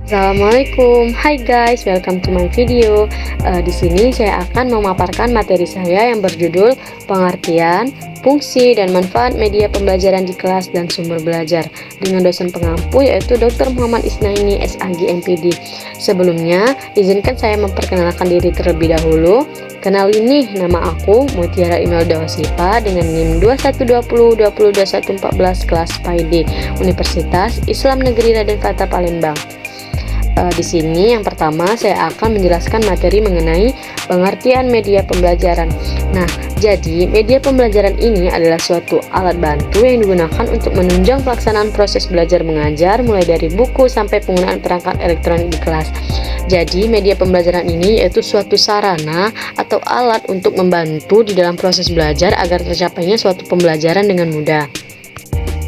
Assalamualaikum, hai guys, welcome to my video. Di sini saya akan memaparkan materi saya yang berjudul pengertian, fungsi dan manfaat media pembelajaran di kelas dan sumber belajar dengan dosen pengampu yaitu Dr. Muhammad Isnaini SAG MPD. Sebelumnya, izinkan saya memperkenalkan diri terlebih dahulu. Kenalin nih, nama aku Mutiara Imelda Wasifa dengan NIM 2120202114 kelas PAID Universitas Islam Negeri Raden Fata Palembang. Di sini yang pertama saya akan menjelaskan materi mengenai pengertian media pembelajaran. Nah, jadi media pembelajaran ini adalah suatu alat bantu yang digunakan untuk menunjang pelaksanaan proses belajar mengajar mulai dari buku sampai penggunaan perangkat elektronik di kelas. Jadi media pembelajaran ini yaitu suatu sarana atau alat untuk membantu di dalam proses belajar agar tercapainya suatu pembelajaran dengan mudah.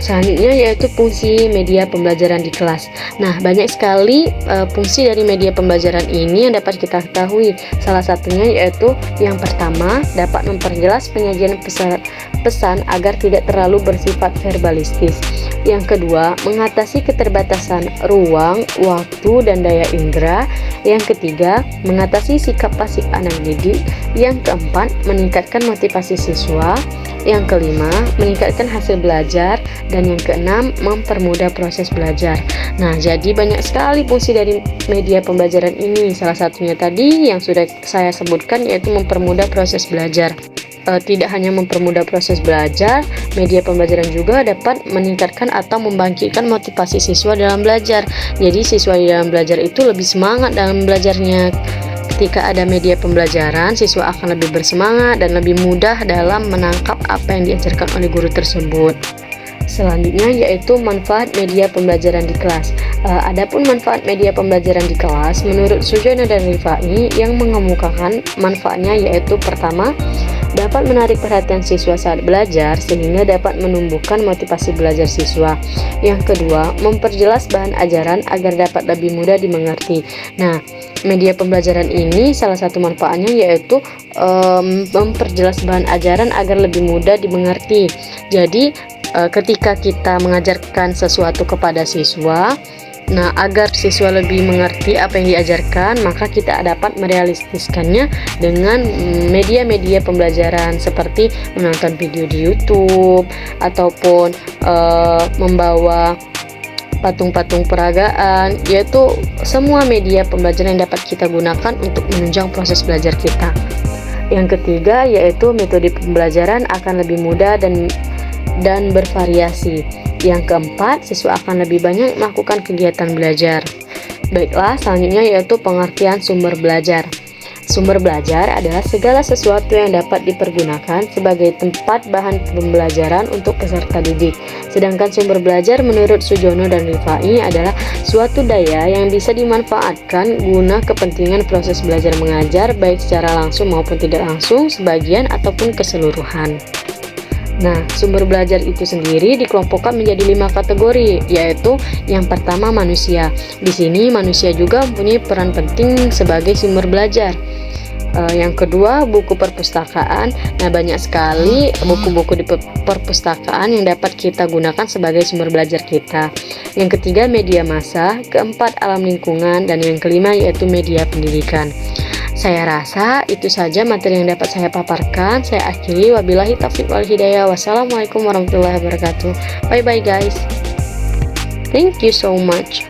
Selanjutnya yaitu fungsi media pembelajaran di kelas. Nah, banyak sekali fungsi dari media pembelajaran ini yang dapat kita ketahui. Salah satunya yaitu yang pertama, dapat memperjelas penyajian pesan agar tidak terlalu bersifat verbalistis. Yang kedua, mengatasi keterbatasan ruang, waktu, dan daya indera. Yang ketiga, mengatasi sikap pasif anak didik. Yang keempat, meningkatkan motivasi siswa. Yang kelima, meningkatkan hasil belajar. Dan yang keenam, mempermudah proses belajar. Nah, jadi banyak sekali fungsi dari media pembelajaran ini. Salah satunya tadi yang sudah saya sebutkan yaitu mempermudah proses belajar. Tidak hanya mempermudah proses belajar, media pembelajaran juga dapat meningkatkan atau membangkitkan motivasi siswa dalam belajar. Jadi siswa di dalam belajar itu lebih semangat dalam belajarnya. Ketika ada media pembelajaran, siswa akan lebih bersemangat dan lebih mudah dalam menangkap apa yang diajarkan oleh guru tersebut. Selanjutnya yaitu manfaat media pembelajaran di kelas. Adapun manfaat media pembelajaran di kelas, menurut Sujono dan Rifai yang mengemukakan manfaatnya yaitu pertama, dapat menarik perhatian siswa saat belajar sehingga dapat menumbuhkan motivasi belajar siswa. Yang kedua, memperjelas bahan ajaran agar dapat lebih mudah dimengerti. Nah, media pembelajaran ini salah satu manfaatnya yaitu memperjelas bahan ajaran agar lebih mudah dimengerti. Jadi ketika kita mengajarkan sesuatu kepada siswa, nah agar siswa lebih mengerti apa yang diajarkan, maka kita dapat merealistiskannya dengan media-media pembelajaran seperti menonton video di YouTube ataupun membawa patung-patung peragaan, yaitu semua media pembelajaran yang dapat kita gunakan untuk menunjang proses belajar kita. Yang ketiga yaitu metode pembelajaran akan lebih mudah dan bervariasi. Yang keempat, siswa akan lebih banyak melakukan kegiatan belajar. Baiklah, selanjutnya yaitu pengertian sumber belajar. Sumber belajar adalah segala sesuatu yang dapat dipergunakan sebagai tempat bahan pembelajaran untuk peserta didik. Sedangkan sumber belajar menurut Sujono dan Rifai adalah suatu daya yang bisa dimanfaatkan guna kepentingan proses belajar mengajar baik secara langsung maupun tidak langsung, sebagian ataupun keseluruhan. Nah, sumber belajar itu sendiri dikelompokkan menjadi 5 kategori, yaitu yang pertama manusia. Di sini manusia juga mempunyai peran penting sebagai sumber belajar. Yang kedua, buku perpustakaan. Nah, banyak sekali buku-buku di perpustakaan yang dapat kita gunakan sebagai sumber belajar kita. Yang ketiga, media massa. Keempat, alam lingkungan. Dan yang kelima yaitu media pendidikan. Saya rasa itu saja materi yang dapat saya paparkan. Saya akhiri, wabillahi taufiq wal hidayah. Wassalamualaikum warahmatullahi wabarakatuh. Bye bye guys. Thank you so much.